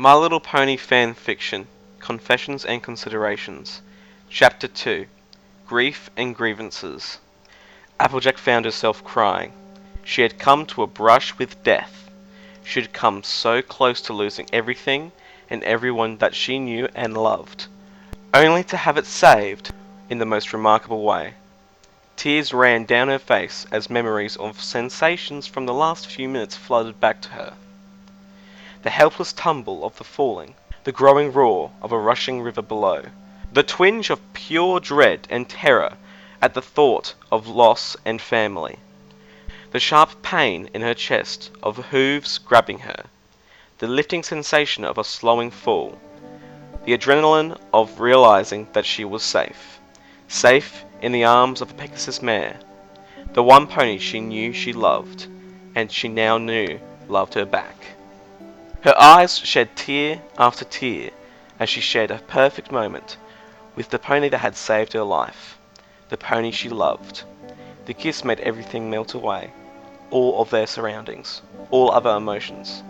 My Little Pony Fan Fiction, Confessions and Considerations, Chapter 2, Grief and Grievances. Applejack found herself crying. She had come to a brush with death. She had come so close to losing everything and everyone that she knew and loved, only to have it saved in the most remarkable way. Tears ran down her face as memories of sensations from the last few minutes flooded back to her. The helpless tumble of the falling, the growing roar of a rushing river below, the twinge of pure dread and terror at the thought of loss and family, the sharp pain in her chest of hooves grabbing her, the lifting sensation of a slowing fall, the adrenaline of realizing that she was safe, safe in the arms of a Pegasus mare, the one pony she knew she loved, and she now knew loved her back. Her eyes shed tear after tear as she shared a perfect moment with the pony that had saved her life, the pony she loved. The kiss made everything melt away, all of their surroundings, all other emotions.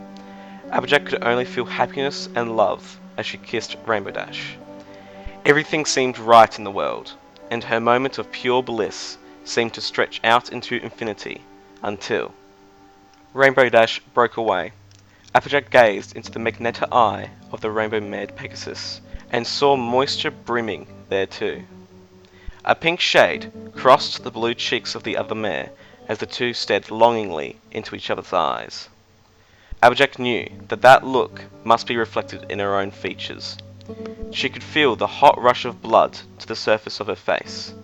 Applejack could only feel happiness and love as she kissed Rainbow Dash. Everything seemed right in the world, and her moment of pure bliss seemed to stretch out into infinity, until Rainbow Dash broke away. Applejack gazed into the magenta eye of the rainbow-mared Pegasus, and saw moisture brimming there too. A pink shade crossed the blue cheeks of the other mare as the two stared longingly into each other's eyes. Applejack knew that that look must be reflected in her own features. She could feel the hot rush of blood to the surface of her face,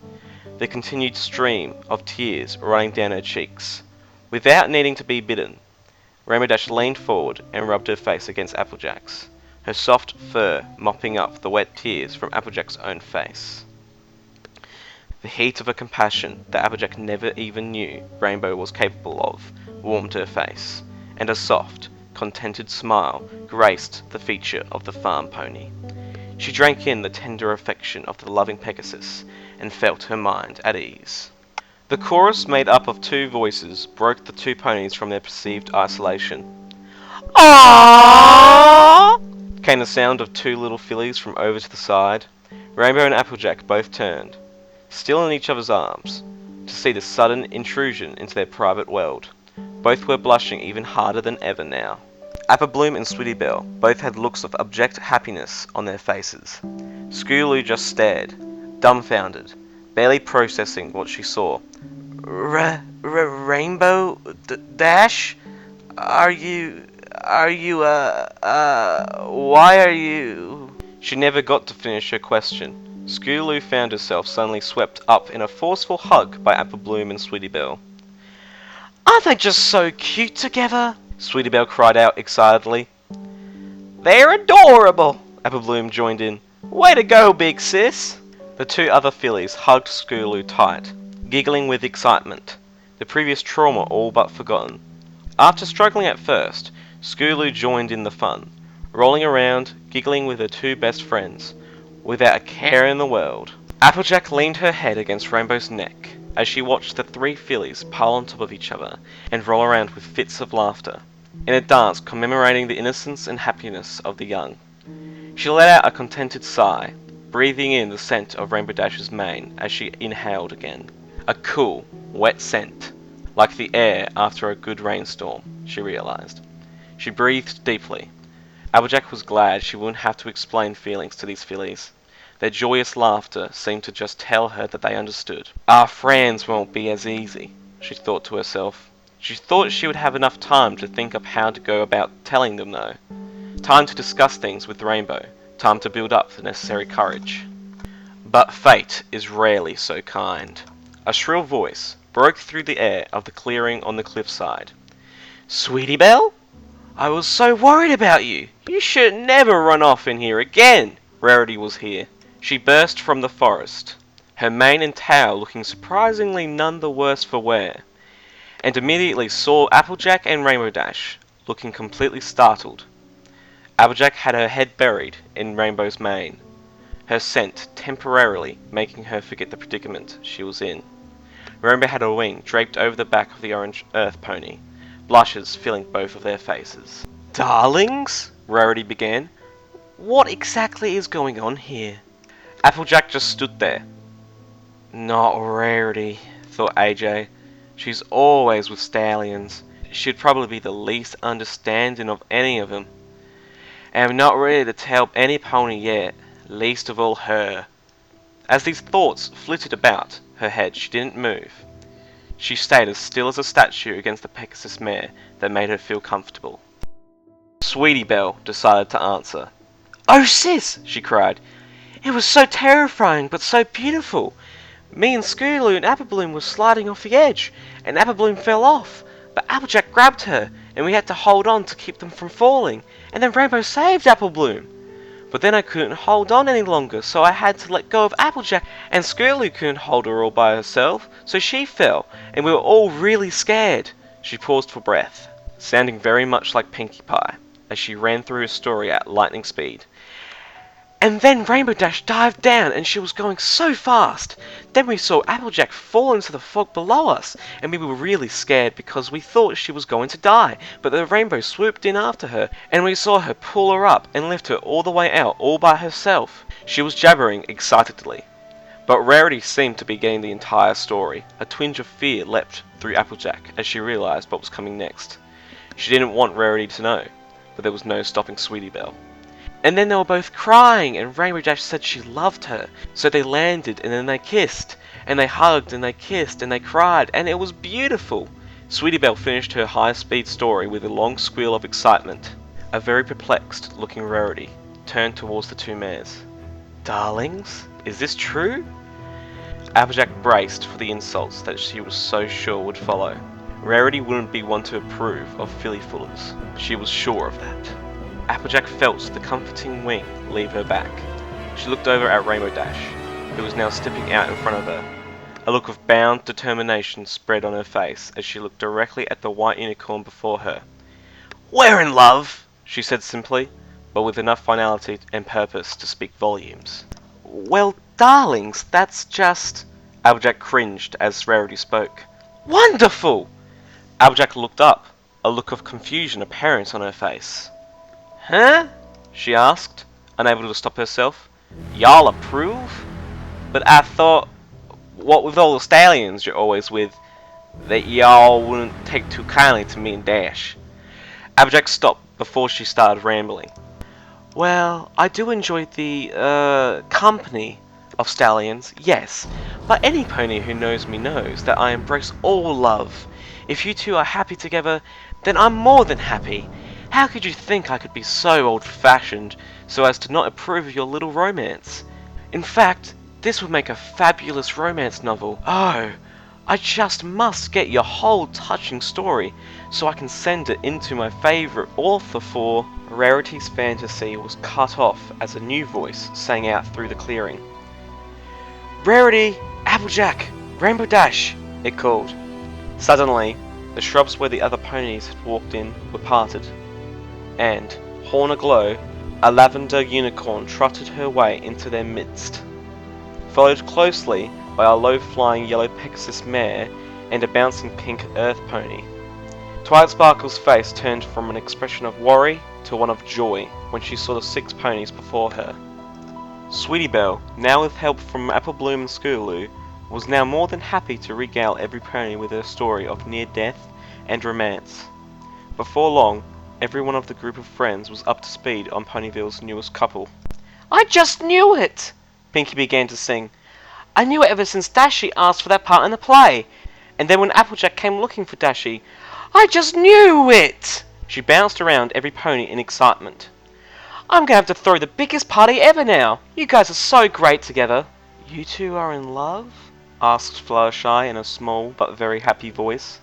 the continued stream of tears running down her cheeks. Without needing to be bidden, Rainbow Dash leaned forward and rubbed her face against Applejack's, her soft fur mopping up the wet tears from Applejack's own face. The heat of a compassion that Applejack never even knew Rainbow was capable of warmed her face, and a soft, contented smile graced the feature of the farm pony. She drank in the tender affection of the loving Pegasus, and felt her mind at ease. The chorus, made up of two voices, broke the two ponies from their perceived isolation. "Aww!" came the sound of two little fillies from over to the side. Rainbow and Applejack both turned, still in each other's arms, to see the sudden intrusion into their private world. Both were blushing even harder than ever now. Applebloom and Sweetie Belle both had looks of abject happiness on their faces. Scootaloo just stared, dumbfounded, barely processing what she saw. Rainbow Dash? Why are you... She never got to finish her question. Scootaloo found herself suddenly swept up in a forceful hug by Applebloom and Sweetie Belle. "Aren't they just so cute together?" Sweetie Belle cried out excitedly. "They're adorable!" Applebloom joined in. "Way to go, big sis!" The two other fillies hugged Scootaloo tight, giggling with excitement, the previous trauma all but forgotten. After struggling at first, Scootaloo joined in the fun, rolling around, giggling with her two best friends, without a care in the world. Applejack leaned her head against Rainbow's neck as she watched the three fillies pile on top of each other and roll around with fits of laughter, in a dance commemorating the innocence and happiness of the young. She let out a contented sigh, breathing in the scent of Rainbow Dash's mane as she inhaled again. A cool, wet scent, like the air after a good rainstorm, she realized. She breathed deeply. Applejack was glad she wouldn't have to explain feelings to these fillies. Their joyous laughter seemed to just tell her that they understood. "Our friends won't be as easy," she thought to herself. She thought she would have enough time to think up how to go about telling them though. Time to discuss things with Rainbow. Time to build up the necessary courage. But fate is rarely so kind. A shrill voice broke through the air of the clearing on the cliffside. "Sweetie Belle? I was so worried about you! You should never run off in here again!" Rarity was here. She burst from the forest, her mane and tail looking surprisingly none the worse for wear, and immediately saw Applejack and Rainbow Dash, looking completely startled. Applejack had her head buried in Rainbow's mane, her scent temporarily making her forget the predicament she was in. Rainbow had a wing draped over the back of the orange earth pony, blushes filling both of their faces. "Darlings?" Rarity began. "What exactly is going on here?" Applejack just stood there. "Not Rarity," thought AJ. "She's always with stallions. She'd probably be the least understanding of any of them. And I'm not ready to tell any pony yet, least of all her." As these thoughts flitted about her head, she didn't move. She stayed as still as a statue against the Pegasus mare that made her feel comfortable. Sweetie Belle decided to answer. "Oh, sis!" she cried. "It was so terrifying, but so beautiful. Me and Scootaloo and Applebloom were sliding off the edge, and Applebloom fell off, but Applejack grabbed her, and we had to hold on to keep them from falling, and then Rainbow saved Applebloom. But then I couldn't hold on any longer, so I had to let go of Applejack, and Scootaloo couldn't hold her all by herself, so she fell, and we were all really scared." She paused for breath, sounding very much like Pinkie Pie, as she ran through her story at lightning speed. "And then Rainbow Dash dived down, and she was going so fast. Then we saw Applejack fall into the fog below us, and we were really scared because we thought she was going to die, but the Rainbow swooped in after her, and we saw her pull her up and lift her all the way out all by herself." She was jabbering excitedly, but Rarity seemed to be getting the entire story. A twinge of fear leapt through Applejack as she realized what was coming next. She didn't want Rarity to know, but there was no stopping Sweetie Belle. "And then they were both crying, and Rainbow Dash said she loved her. So they landed, and then they kissed, and they hugged, and they kissed, and they cried, and it was beautiful." Sweetie Belle finished her high-speed story with a long squeal of excitement. A very perplexed-looking Rarity turned towards the two mares. "Darlings, is this true?" Applejack braced for the insults that she was so sure would follow. Rarity wouldn't be one to approve of fillyfoolers. She was sure of that. Applejack felt the comforting wing leave her back. She looked over at Rainbow Dash, who was now stepping out in front of her. A look of bound determination spread on her face as she looked directly at the white unicorn before her. "We're in love," she said simply, but with enough finality and purpose to speak volumes. "Well, darlings, that's just..." Applejack cringed as Rarity spoke. "Wonderful!" Applejack looked up, a look of confusion apparent on her face. "Huh?" she asked, unable to stop herself. "Y'all approve? But I thought, what with all the stallions you're always with, that y'all wouldn't take too kindly to me and Dash." Applejack stopped before she started rambling. "Well, I do enjoy the, company of stallions, yes, but any pony who knows me knows that I embrace all love. If you two are happy together, then I'm more than happy. How could you think I could be so old-fashioned so as to not approve of your little romance? In fact, this would make a fabulous romance novel. Oh, I just must get your whole touching story so I can send it into my favorite author for..." Rarity's fantasy was cut off as a new voice sang out through the clearing. "Rarity! Applejack! Rainbow Dash!" it called. Suddenly, the shrubs where the other ponies had walked in were parted, and, horn aglow, a lavender unicorn trotted her way into their midst, followed closely by a low-flying yellow Pegasus mare and a bouncing pink earth pony. Twilight Sparkle's face turned from an expression of worry to one of joy when she saw the 6 ponies before her. Sweetie Belle, now with help from Applebloom and Scootaloo, was now more than happy to regale every pony with her story of near death and romance. Before long, every one of the group of friends was up to speed on Ponyville's newest couple. "I just knew it!" Pinkie began to sing. "I knew it ever since Dashie asked for that part in the play. And then when Applejack came looking for Dashie, I just knew it!" She bounced around every pony in excitement. "I'm gonna have to throw the biggest party ever now! You guys are so great together!" "You two are in love?" asked Fluttershy in a small but very happy voice.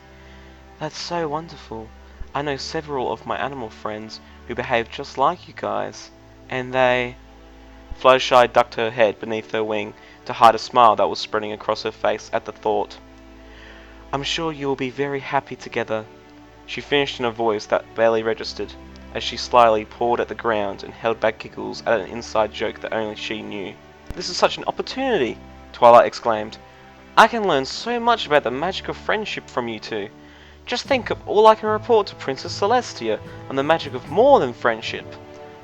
"That's so wonderful. I know several of my animal friends who behave just like you guys, and they..." Fluttershy ducked her head beneath her wing to hide a smile that was spreading across her face at the thought. "I'm sure you will be very happy together," she finished in a voice that barely registered, as she slyly pawed at the ground and held back giggles at an inside joke that only she knew. "This is such an opportunity!" Twilight exclaimed. "I can learn so much about the magic of friendship from you two. Just think of all I can report to Princess Celestia on the magic of more than friendship.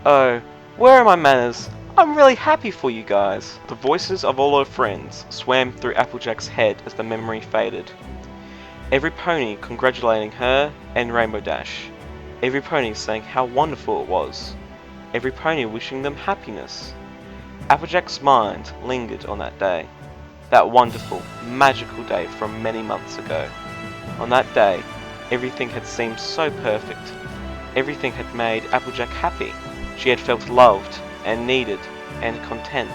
Oh, where are my manners? I'm really happy for you guys. The voices of all her friends swam through Applejack's head as the memory faded. Every pony congratulating her and Rainbow Dash. Every pony saying how wonderful it was. Every pony wishing them happiness. Applejack's mind lingered on that day. That wonderful, magical day from many months ago. On that day, everything had seemed so perfect. Everything had made Applejack happy. She had felt loved and needed and content.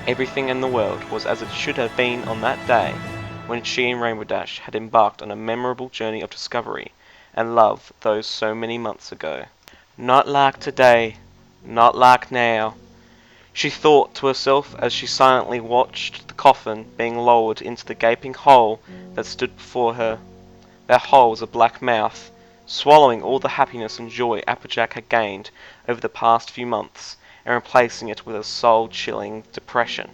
Everything in the world was as it should have been on that day when she and Rainbow Dash had embarked on a memorable journey of discovery and love those so many months ago. Not like today, not like now, she thought to herself as she silently watched the coffin being lowered into the gaping hole that stood before her. That hole was a black mouth, swallowing all the happiness and joy Applejack had gained over the past few months, and replacing it with a soul-chilling depression.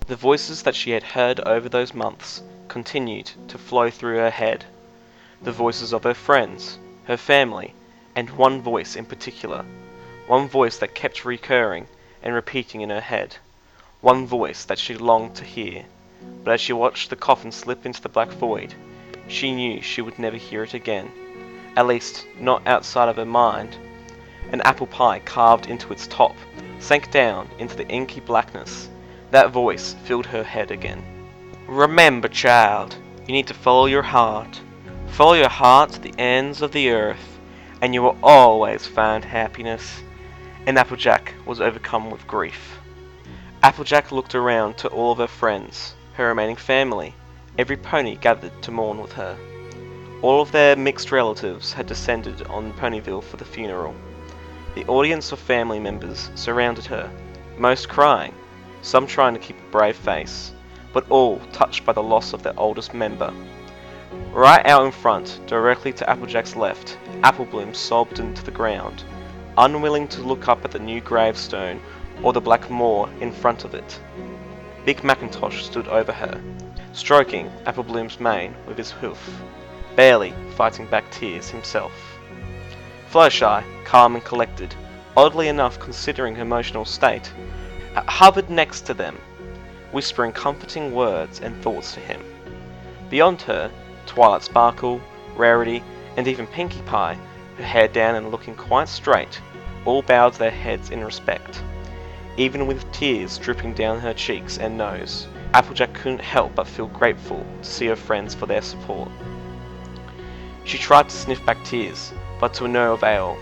The voices that she had heard over those months continued to flow through her head. The voices of her friends, her family, and one voice in particular. One voice that kept recurring and repeating in her head. One voice that she longed to hear. But as she watched the coffin slip into the black void, she knew she would never hear it again. At least, not outside of her mind. An apple pie carved into its top sank down into the inky blackness. That voice filled her head again. Remember, child, you need to follow your heart. Follow your heart to the ends of the earth, and you will always find happiness. And Applejack was overcome with grief. Applejack looked around to all of her friends, her remaining family, every pony gathered to mourn with her. All of their mixed relatives had descended on Ponyville for the funeral. The audience of family members surrounded her, most crying, some trying to keep a brave face, but all touched by the loss of their oldest member. Right out in front, directly to Applejack's left, Applebloom sobbed into the ground, unwilling to look up at the new gravestone or the black moor in front of it. Big Macintosh stood over her, stroking Applebloom's mane with his hoof, barely fighting back tears himself. Fluttershy, calm and collected, oddly enough considering her emotional state, hovered next to them, whispering comforting words and thoughts to him. Beyond her, Twilight Sparkle, Rarity, and even Pinkie Pie, her hair down and looking quite straight, all bowed their heads in respect. Even with tears dripping down her cheeks and nose, Applejack couldn't help but feel grateful to see her friends for their support. She tried to sniff back tears, but to no avail.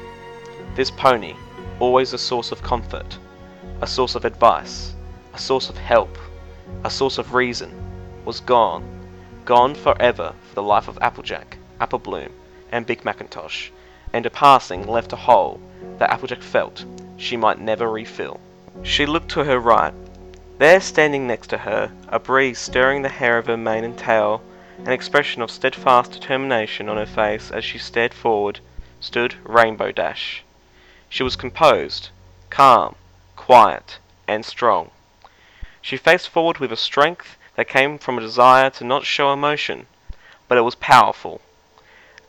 This pony, always a source of comfort, a source of advice, a source of help, a source of reason, was gone. Gone forever for the life of Applejack, Applebloom, and Big Macintosh, and a passing left a hole that Applejack felt she might never refill. She looked to her right. There, standing next to her, a breeze stirring the hair of her mane and tail, an expression of steadfast determination on her face as she stared forward, stood Rainbow Dash. She was composed, calm, quiet, and strong. She faced forward with a strength that came from a desire to not show emotion, but it was powerful.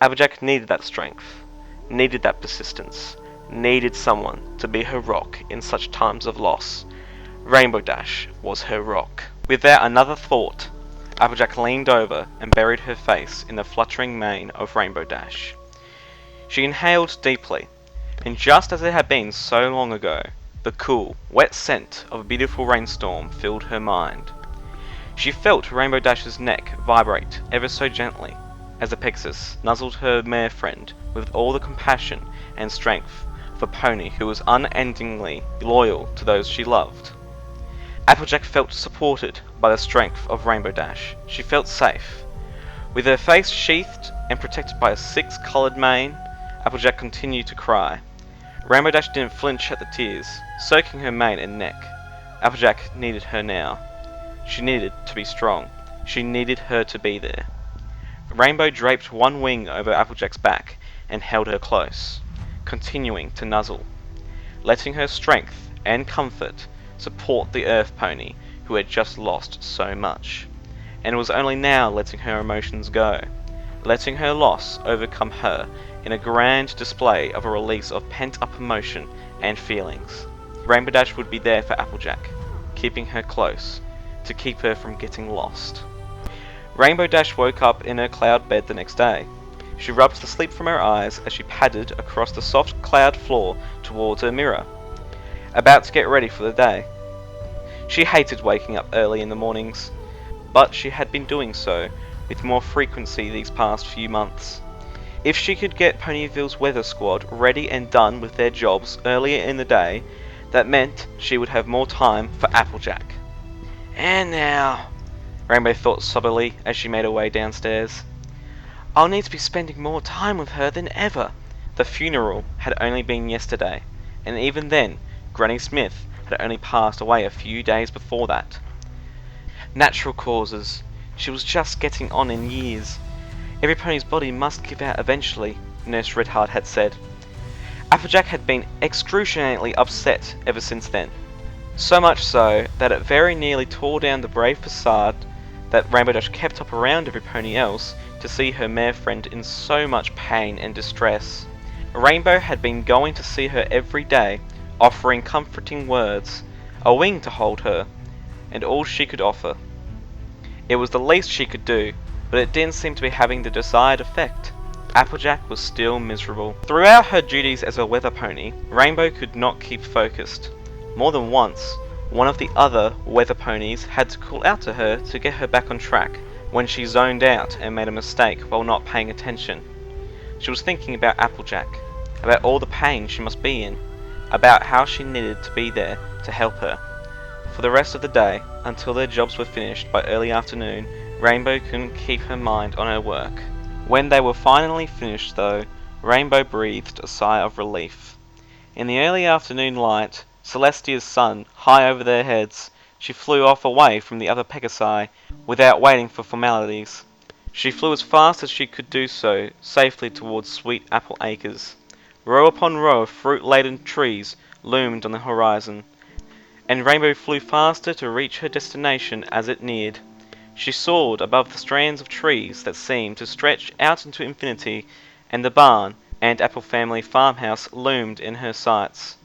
Applejack needed that strength, needed that persistence, needed someone to be her rock in such times of loss. Rainbow Dash was her rock. Without another thought, Applejack leaned over and buried her face in the fluttering mane of Rainbow Dash. She inhaled deeply, and just as it had been so long ago, the cool, wet scent of a beautiful rainstorm filled her mind. She felt Rainbow Dash's neck vibrate ever so gently as the Pegasus nuzzled her mare friend with all the compassion and strength of a pony who was unendingly loyal to those she loved. Applejack felt supported by the strength of Rainbow Dash. She felt safe. With her face sheathed and protected by a six-coloured mane, Applejack continued to cry. Rainbow Dash didn't flinch at the tears, soaking her mane and neck. Applejack needed her now. She needed to be strong. She needed her to be there. Rainbow draped one wing over Applejack's back and held her close, continuing to nuzzle, letting her strength and comfort support the earth pony who had just lost so much, and was only now letting her emotions go, letting her loss overcome her in a grand display of a release of pent-up emotion and feelings. Rainbow Dash would be there for Applejack, keeping her close, to keep her from getting lost. Rainbow Dash woke up in her cloud bed the next day. She rubbed the sleep from her eyes as she padded across the soft cloud floor towards her mirror, about to get ready for the day. She hated waking up early in the mornings, but she had been doing so with more frequency these past few months. If she could get Ponyville's weather squad ready and done with their jobs earlier in the day, that meant she would have more time for Applejack. And now, Rainbow thought soberly as she made her way downstairs, I'll need to be spending more time with her than ever. The funeral had only been yesterday, and even then, Granny Smith had only passed away a few days before that. Natural causes. She was just getting on in years. Every pony's body must give out eventually, Nurse Redheart had said. Applejack had been excruciatingly upset ever since then. So much so that it very nearly tore down the brave facade that Rainbow Dash kept up around every pony else to see her mare friend in so much pain and distress. Rainbow had been going to see her every day, offering comforting words, a wing to hold her, and all she could offer. It was the least she could do, but it didn't seem to be having the desired effect. Applejack was still miserable. Throughout her duties as a weather pony, Rainbow could not keep focused. More than once, one of the other weather ponies had to call out to her to get her back on track when she zoned out and made a mistake while not paying attention. She was thinking about Applejack, about all the pain she must be in, about how she needed to be there to help her. For the rest of the day, until their jobs were finished by early afternoon, Rainbow couldn't keep her mind on her work. When they were finally finished though, Rainbow breathed a sigh of relief. In the early afternoon light, Celestia's sun high over their heads, she flew off away from the other Pegasi without waiting for formalities. She flew as fast as she could do so safely towards Sweet Apple Acres. Row upon row of fruit-laden trees loomed on the horizon, and Rainbow flew faster to reach her destination as it neared. She soared above the strands of trees that seemed to stretch out into infinity, and the barn and Apple family farmhouse loomed in her sights.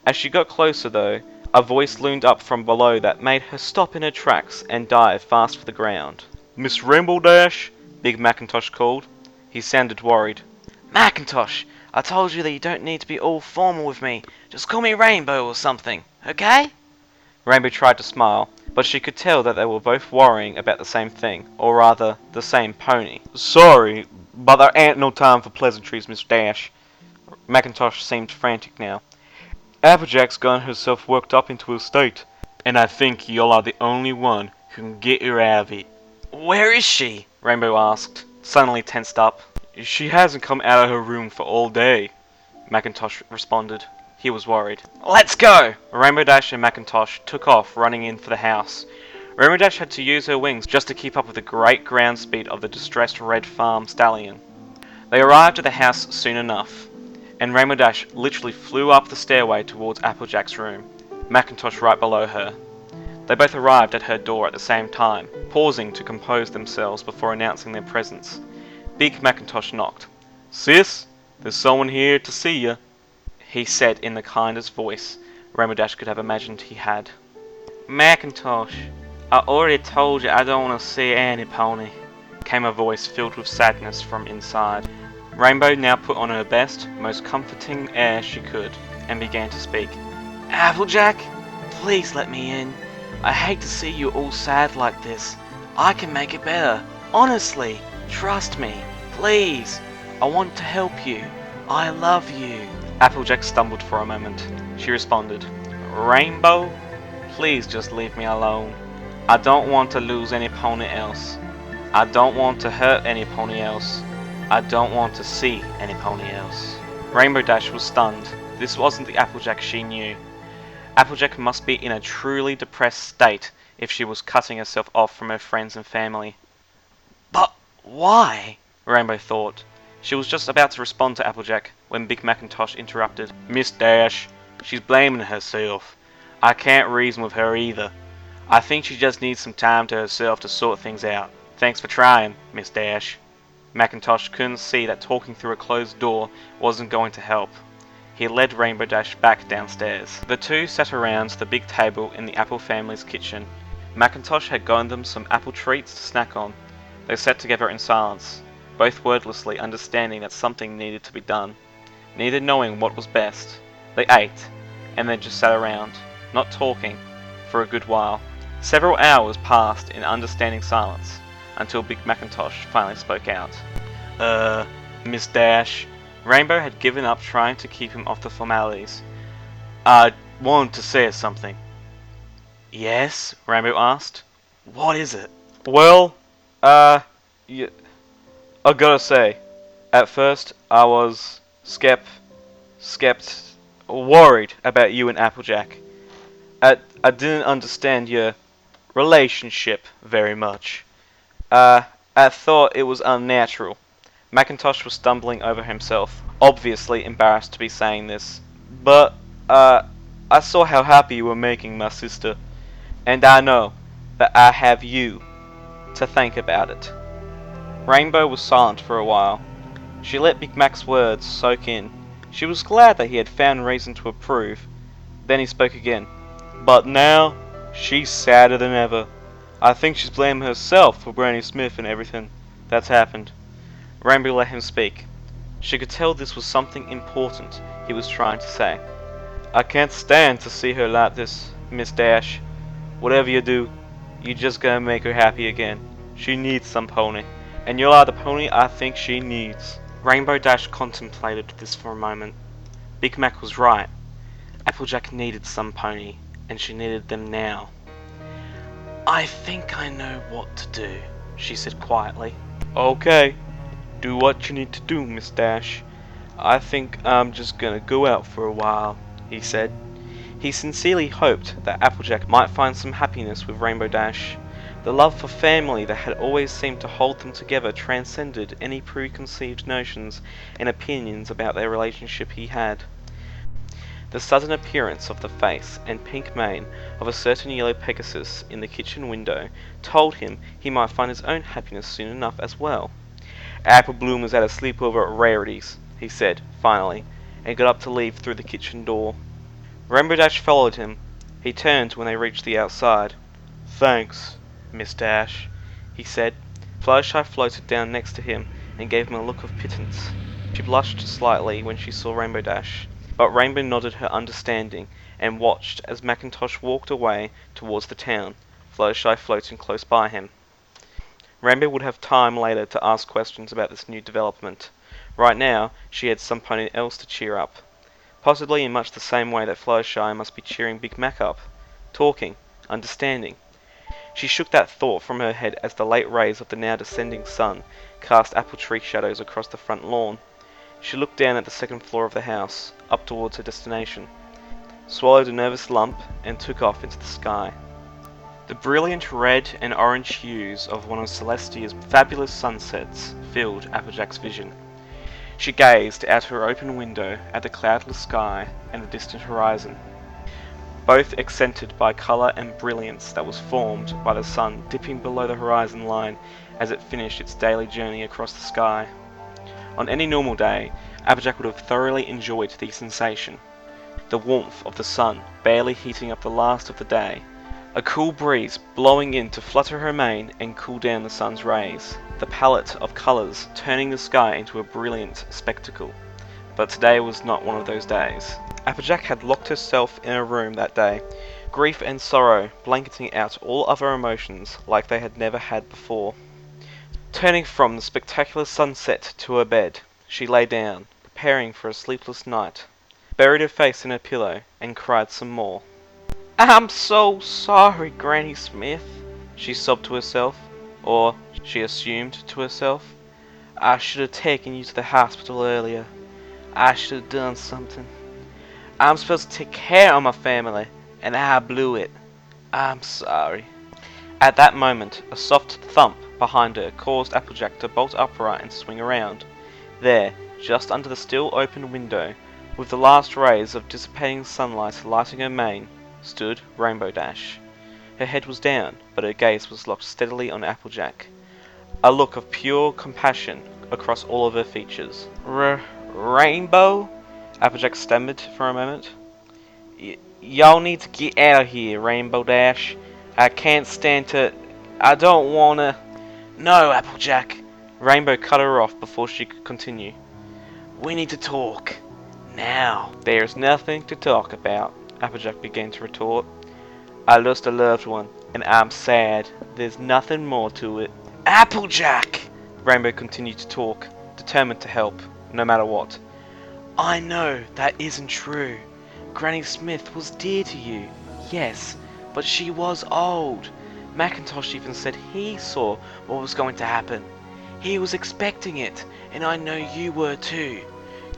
As she got closer though, a voice loomed up from below that made her stop in her tracks and dive fast for the ground. "Miss Rainbow Dash?" Big Macintosh called. He sounded worried. "Macintosh, I told you that you don't need to be all formal with me. Just call me Rainbow or something, okay?" Rainbow tried to smile, but she could tell that they were both worrying about the same thing, or rather, the same pony. "Sorry, but there ain't no time for pleasantries, Miss Dash." Macintosh seemed frantic now. "Applejack's gotten herself worked up into a state, and I think y'all are the only one who can get her out of it." "Where is she?" Rainbow asked, suddenly tensed up. "She hasn't come out of her room for all day," Macintosh responded. He was worried. "Let's go!" Rainbow Dash and Macintosh took off running in for the house. Rainbow Dash had to use her wings just to keep up with the great ground speed of the distressed Red Farm stallion. They arrived at the house soon enough, and Rainbow Dash literally flew up the stairway towards Applejack's room, Macintosh right below her. They both arrived at her door at the same time, pausing to compose themselves before announcing their presence. Big Macintosh knocked. "Sis, there's someone here to see you," he said in the kindest voice Rainbow Dash could have imagined he had. "Macintosh, I already told you I don't want to see any pony," came a voice filled with sadness from inside. Rainbow now put on her best, most comforting air she could, and began to speak. "Applejack, please let me in. I hate to see you all sad like this. I can make it better. Honestly, trust me. Please. I want to help you. I love you." Applejack stumbled for a moment. She responded, "Rainbow, please just leave me alone. I don't want to lose any pony else. I don't want to hurt any pony else. I don't want to see any pony else." Rainbow Dash was stunned. This wasn't the Applejack she knew. Applejack must be in a truly depressed state if she was cutting herself off from her friends and family. "But why?" Rainbow thought. She was just about to respond to Applejack when Big Macintosh interrupted. "Miss Dash, she's blaming herself. I can't reason with her either. I think she just needs some time to herself to sort things out. Thanks for trying, Miss Dash." Macintosh couldn't see that talking through a closed door wasn't going to help. he led Rainbow Dash back downstairs. The two sat around the big table in the Apple family's kitchen. Macintosh had gotten them some apple treats to snack on. They sat together in silence, both wordlessly understanding that something needed to be done, neither knowing what was best. They ate, and then just sat around, not talking, for a good while. Several hours passed in understanding silence, until Big Macintosh finally spoke out. Miss Dash. Rainbow had given up trying to keep him off the formalities. I wanted to say something. Yes? Rainbow asked. What is it? Well, I gotta say, at first I was worried about you and Applejack. I didn't understand your relationship very much. I thought it was unnatural. Macintosh was stumbling over himself, obviously embarrassed to be saying this. But, I saw how happy you were making my sister, and I know that I have you to thank about it. Rainbow was silent for a while. She let Big Mac's words soak in. She was glad that he had found reason to approve. Then he spoke again. But now, she's sadder than ever. I think she's blaming herself for Granny Smith and everything that's happened. Rainbow let him speak. She could tell this was something important he was trying to say. I can't stand to see her like this, Miss Dash. Whatever you do, you just gotta make her happy again. She needs some pony, and you are the pony I think she needs. Rainbow Dash contemplated this for a moment. Big Mac was right. Applejack needed some pony, and she needed them now. I think I know what to do, she said quietly. Okay. Do what you need to do, Miss Dash. I think I'm just gonna go out for a while, he said. He sincerely hoped that Applejack might find some happiness with Rainbow Dash. The love for family that had always seemed to hold them together transcended any preconceived notions and opinions about their relationship he had. The sudden appearance of the face and pink mane of a certain yellow Pegasus in the kitchen window told him he might find his own happiness soon enough as well. Apple Bloom was at a sleepover at Rarities, he said, finally, and got up to leave through the kitchen door. Rainbow Dash followed him. He turned when they reached the outside. Thanks, Miss Dash, he said. Fluttershy floated down next to him and gave him a look of pittance. She blushed slightly when she saw Rainbow Dash, but Rainbow nodded her understanding and watched as Macintosh walked away towards the town, Fluttershy floating close by him. Rainbow would have time later to ask questions about this new development. Right now, she had somebody else to cheer up. Possibly in much the same way that Fluttershy must be cheering Big Mac up. Talking. Understanding. She shook that thought from her head as the late rays of the now descending sun cast apple tree shadows across the front lawn. She looked down at the second floor of the house, up towards her destination, swallowed a nervous lump, and took off into the sky. The brilliant red and orange hues of one of Celestia's fabulous sunsets filled Applejack's vision. She gazed out her open window at the cloudless sky and the distant horizon, both accented by colour and brilliance that was formed by the sun dipping below the horizon line as it finished its daily journey across the sky. On any normal day, Applejack would have thoroughly enjoyed the sensation. The warmth of the sun barely heating up the last of the day, a cool breeze blowing in to flutter her mane and cool down the sun's rays, the palette of colours turning the sky into a brilliant spectacle. But today was not one of those days. Applejack had locked herself in a room that day, grief and sorrow blanketing out all other emotions like they had never had before. Turning from the spectacular sunset to her bed, she lay down, preparing for a sleepless night, buried her face in her pillow, and cried some more. I'm so sorry, Granny Smith, she sobbed to herself, or she assumed to herself. I should have taken you to the hospital earlier. I should have done something. I'm supposed to take care of my family, and I blew it. I'm sorry. At that moment, a soft thump behind her caused Applejack to bolt upright and swing around. There, just under the still open window, with the last rays of dissipating sunlight lighting her mane, stood Rainbow Dash. Her head was down, but her gaze was locked steadily on Applejack, a look of pure compassion across all of her features. Rainbow? Applejack stammered for a moment. Y'all need to get out of here, Rainbow Dash. I can't stand to... I don't wanna... No, Applejack. Rainbow cut her off before she could continue. We need to talk. Now. There's nothing to talk about, Applejack began to retort. I lost a loved one, and I'm sad. There's nothing more to it. Applejack! Rainbow continued to talk, determined to help, no matter what. I know that isn't true. Granny Smith was dear to you, yes, but she was old. Macintosh even said he saw what was going to happen. He was expecting it, and I know you were too.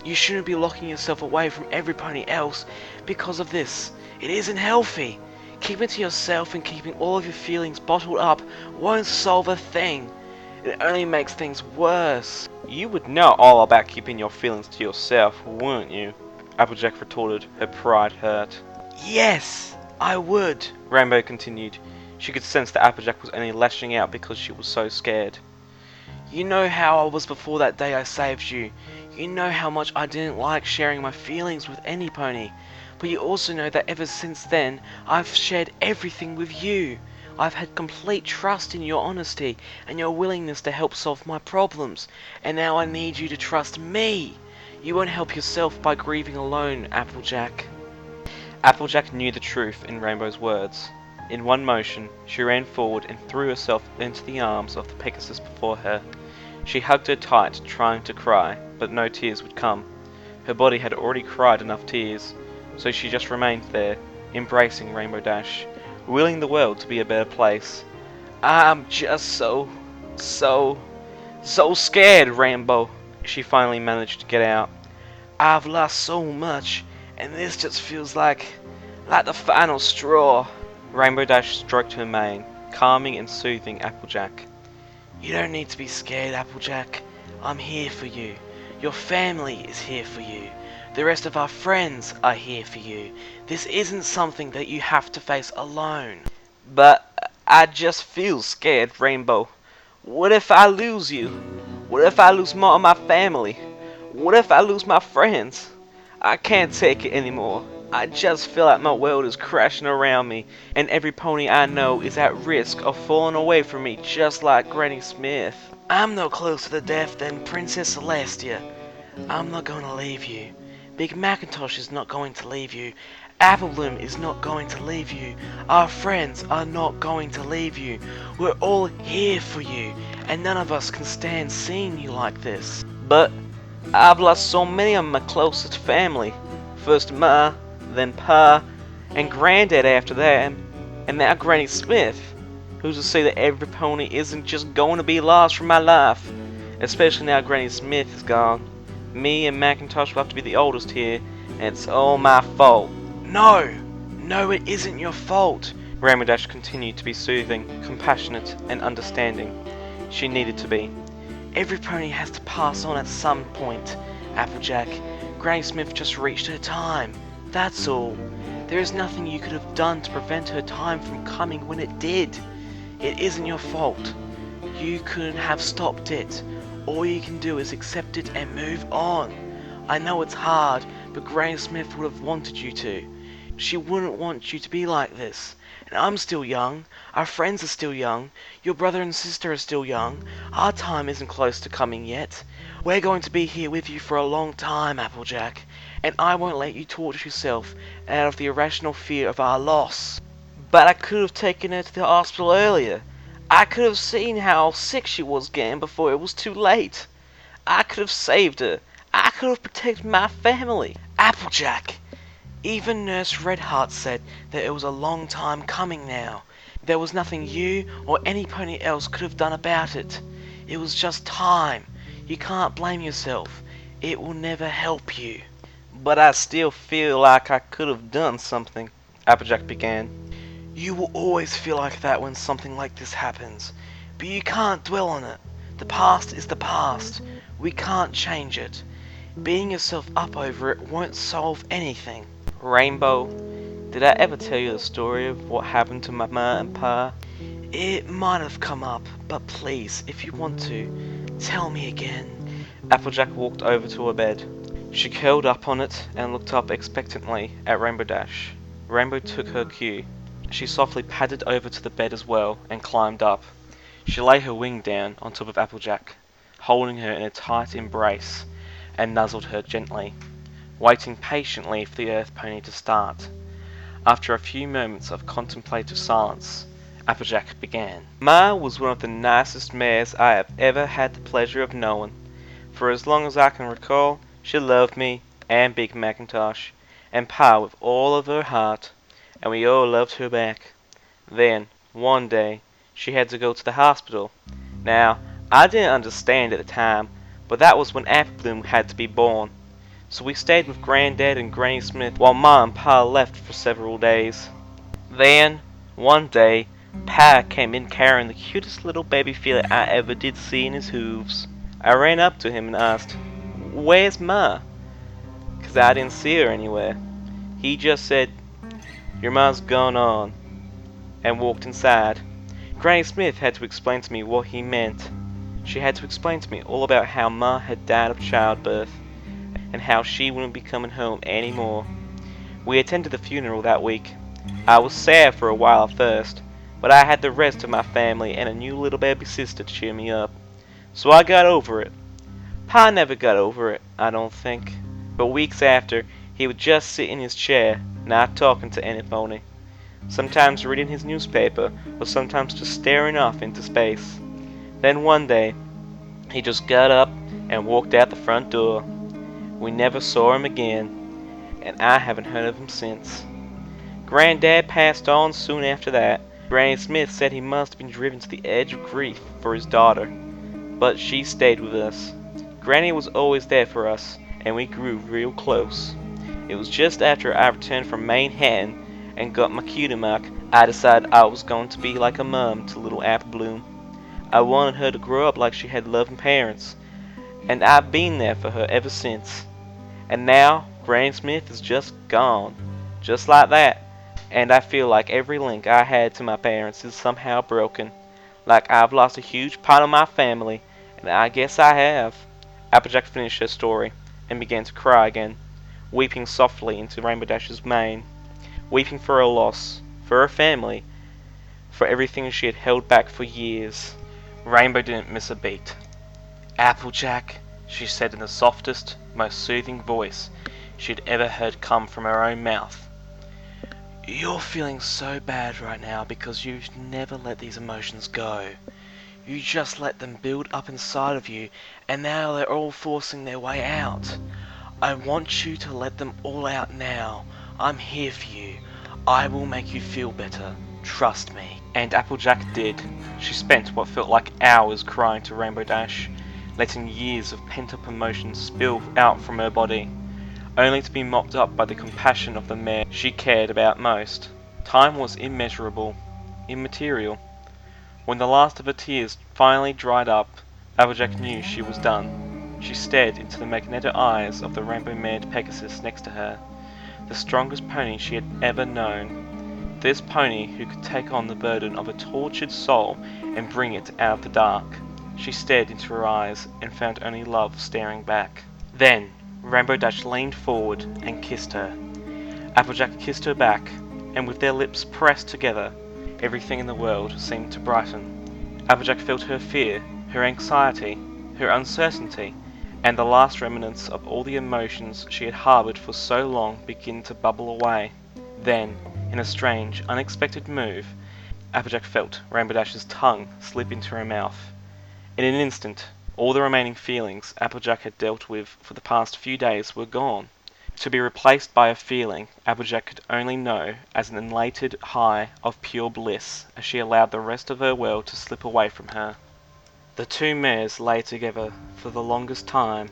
You shouldn't be locking yourself away from everybody else because of this. It isn't healthy. Keeping to yourself and keeping all of your feelings bottled up won't solve a thing. It only makes things worse. You would know all about keeping your feelings to yourself, wouldn't you? Applejack retorted, her pride hurt. Yes, I would, Rainbow continued. She could sense that Applejack was only lashing out because she was so scared. You know how I was before that day I saved you. You know how much I didn't like sharing my feelings with any pony. But you also know that ever since then, I've shared everything with you. I've had complete trust in your honesty and your willingness to help solve my problems. And now I need you to trust me. You won't help yourself by grieving alone, Applejack. Applejack knew the truth in Rainbow's words. In one motion, she ran forward and threw herself into the arms of the Pegasus before her. She hugged her tight, trying to cry, but no tears would come. Her body had already cried enough tears, so she just remained there, embracing Rainbow Dash, willing the world to be a better place. I'm just so scared, Rainbow, she finally managed to get out. I've lost so much, and this just feels like the final straw. Rainbow Dash stroked her mane, calming and soothing Applejack. You don't need to be scared, Applejack. I'm here for you. Your family is here for you. The rest of our friends are here for you. This isn't something that you have to face alone. But I just feel scared, Rainbow. What if I lose you? What if I lose more of my family? What if I lose my friends? I can't take it anymore. I just feel like my world is crashing around me, and every pony I know is at risk of falling away from me just like Granny Smith. I'm no closer to death than Princess Celestia. I'm not going to leave you. Big Macintosh is not going to leave you. Applebloom is not going to leave you. Our friends are not going to leave you. We're all here for you, and none of us can stand seeing you like this. But I've lost so many of my closest family. First Ma, then Pa, and Granddad after that, and now Granny Smith. Who's to say that every pony isn't just going to be lost from my life? Especially now Granny Smith is gone. Me and Macintosh will have to be the oldest here, and it's all my fault. No, it isn't your fault. Rainbow Dash continued to be soothing, compassionate, and understanding. She needed to be. Every pony has to pass on at some point, Applejack. Granny Smith just reached her time. That's all. There is nothing you could have done to prevent her time from coming when it did. It isn't your fault. You couldn't have stopped it. All you can do is accept it and move on. I know it's hard, but Granny Smith would have wanted you to. She wouldn't want you to be like this. And I'm still young. Our friends are still young. Your brother and sister are still young. Our time isn't close to coming yet. We're going to be here with you for a long time, Applejack. And I won't let you torture yourself out of the irrational fear of our loss. But I could have taken her to the hospital earlier. I could have seen how sick she was getting before it was too late. I could have saved her. I could have protected my family. Applejack! Even Nurse Redheart said that it was a long time coming now. There was nothing you or any pony else could have done about it. It was just time. You can't blame yourself. It will never help you. But I still feel like I could have done something, Applejack began. You will always feel like that when something like this happens. But you can't dwell on it. The past is the past. We can't change it. Beating yourself up over it won't solve anything. Rainbow, did I ever tell you the story of what happened to my Ma and Pa? It might have come up, but please, if you want to, tell me again. Applejack walked over to her bed. She curled up on it and looked up expectantly at Rainbow Dash. Rainbow took her cue. She softly padded over to the bed as well and climbed up. She lay her wing down on top of Applejack, holding her in a tight embrace, and nuzzled her gently, waiting patiently for the Earth Pony to start. After a few moments of contemplative silence, Applejack began. Ma was one of the nicest mares I have ever had the pleasure of knowing. For as long as I can recall, she loved me and Big Macintosh and Pa with all of her heart, and we all loved her back. Then, one day, she had to go to the hospital. Now, I didn't understand at the time, but that was when Apple Bloom had to be born. So we stayed with Granddad and Granny Smith while Ma and Pa left for several days. Then, one day, Pa came in carrying the cutest little baby fillet I ever did see in his hooves. I ran up to him and asked, "Where's Ma?" 'Cause I didn't see her anywhere. He just said, "Your ma's gone on," and walked inside. Granny Smith had to explain to me what he meant. She had to explain to me all about how Ma had died of childbirth, and how she wouldn't be coming home anymore. We attended the funeral that week. I was sad for a while at first, but I had the rest of my family and a new little baby sister to cheer me up. So I got over it. Pa never got over it, I don't think. But weeks after, he would just sit in his chair, not talking to anybody. Sometimes reading his newspaper, or sometimes just staring off into space. Then one day, he just got up and walked out the front door. We never saw him again, and I haven't heard of him since. Granddad passed on soon after that. Granny Smith said he must have been driven to the edge of grief for his daughter, but she stayed with us. Granny was always there for us, and we grew real close. It was just after I returned from Manhattan and got my cutie mark, I decided I was going to be like a mom to little Apple Bloom. I wanted her to grow up like she had loving parents, and I've been there for her ever since. And now, Granny Smith is just gone, just like that, and I feel like every link I had to my parents is somehow broken, like I've lost a huge part of my family, and I guess I have. Applejack finished her story, and began to cry again, weeping softly into Rainbow Dash's mane, weeping for her loss, for her family, for everything she had held back for years. Rainbow didn't miss a beat. "Applejack," she said in the softest, most soothing voice she had ever heard come from her own mouth. "You're feeling so bad right now because you never let these emotions go. You just let them build up inside of you, and now they're all forcing their way out. I want you to let them all out now. I'm here for you. I will make you feel better. Trust me." And Applejack did. She spent what felt like hours crying to Rainbow Dash, letting years of pent-up emotions spill out from her body, only to be mopped up by the compassion of the mare she cared about most. Time was immeasurable, immaterial. When the last of her tears finally dried up, Applejack knew she was done. She stared into the magnetic eyes of the rainbow-mared Pegasus next to her, the strongest pony she had ever known. This pony who could take on the burden of a tortured soul and bring it out of the dark. She stared into her eyes and found only love staring back. Then, Rainbow Dash leaned forward and kissed her. Applejack kissed her back, and with their lips pressed together, everything in the world seemed to brighten. Applejack felt her fear, her anxiety, her uncertainty, and the last remnants of all the emotions she had harbored for so long begin to bubble away. Then, in a strange, unexpected move, Applejack felt Rainbow Dash's tongue slip into her mouth. In an instant, all the remaining feelings Applejack had dealt with for the past few days were gone, to be replaced by a feeling Applejack could only know as an elated high of pure bliss as she allowed the rest of her world to slip away from her. The two mares lay together for the longest time,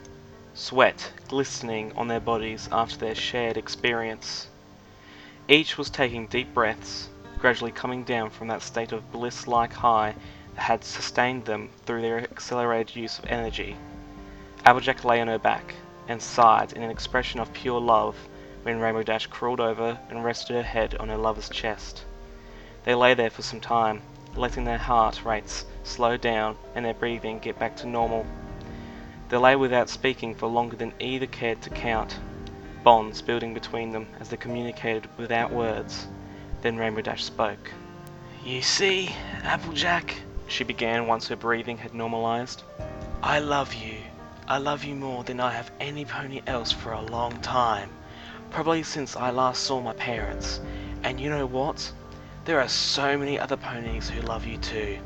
sweat glistening on their bodies after their shared experience. Each was taking deep breaths, gradually coming down from that state of bliss-like high that had sustained them through their accelerated use of energy. Applejack lay on her back and sighed in an expression of pure love when Rainbow Dash crawled over and rested her head on her lover's chest. They lay there for some time, letting their heart rates slow down and their breathing get back to normal. They lay without speaking for longer than either cared to count, bonds building between them as they communicated without words. Then Rainbow Dash spoke. "You see, Applejack," she began once her breathing had normalized. "I love you. I love you more than I have any pony else for a long time. Probably since I last saw my parents. And you know what? There are so many other ponies who love you too.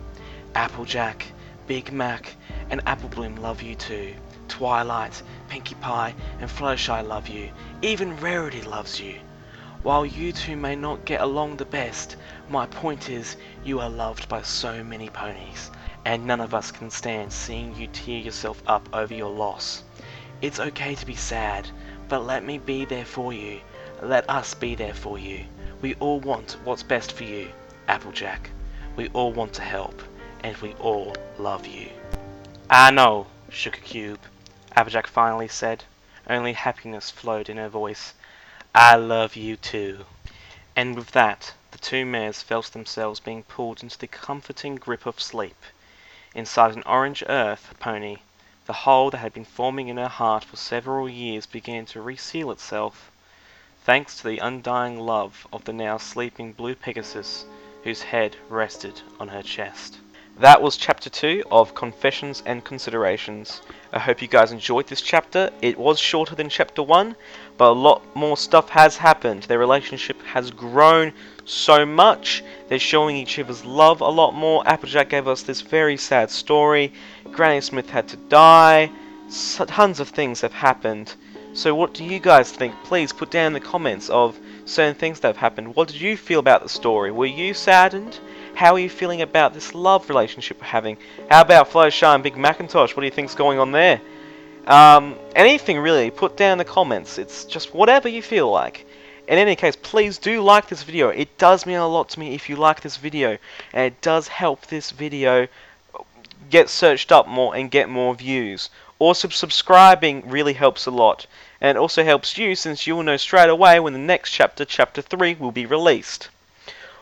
Applejack, Big Mac, and Apple Bloom love you too. Twilight, Pinkie Pie, and Fluttershy love you. Even Rarity loves you. While you two may not get along the best, my point is you are loved by so many ponies, and none of us can stand seeing you tear yourself up over your loss. It's okay to be sad, but let me be there for you. Let us be there for you. We all want what's best for you, Applejack. We all want to help, and we all love you." "I know, Sugar Cube," Applejack finally said. Only happiness flowed in her voice. "I love you too." And with that, the two mares felt themselves being pulled into the comforting grip of sleep. Inside an Orange Earth pony, the hole that had been forming in her heart for several years began to reseal itself, thanks to the undying love of the now sleeping Blue Pegasus, whose head rested on her chest. That was chapter 2 of Confessions and Considerations. I hope you guys enjoyed this chapter. It was shorter than chapter 1, but a lot more stuff has happened. Their relationship has grown so much. They're showing each other's love a lot more. Applejack gave us this very sad story. Granny Smith had to die. Tons of things have happened. So what do you guys think? Please put down in the comments of certain things that have happened. What did you feel about the story? Were you saddened? How are you feeling about this love relationship we're having? How about Fluttershy and Big Macintosh? What do you think's going on there? Anything really, put down in the comments. It's just whatever you feel like. In any case, please do like this video. It does mean a lot to me if you like this video, and it does help this video get searched up more and get more views. Also, subscribing really helps a lot, and it also helps you since you will know straight away when the next chapter, chapter 3, will be released.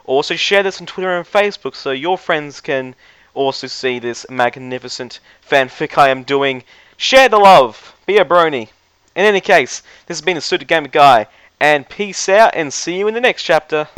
Also, share this on Twitter and Facebook so your friends can also see this magnificent fanfic I am doing. Share the love. Be a brony. In any case, this has been a Suited Gamer Guy, and peace out and see you in the next chapter.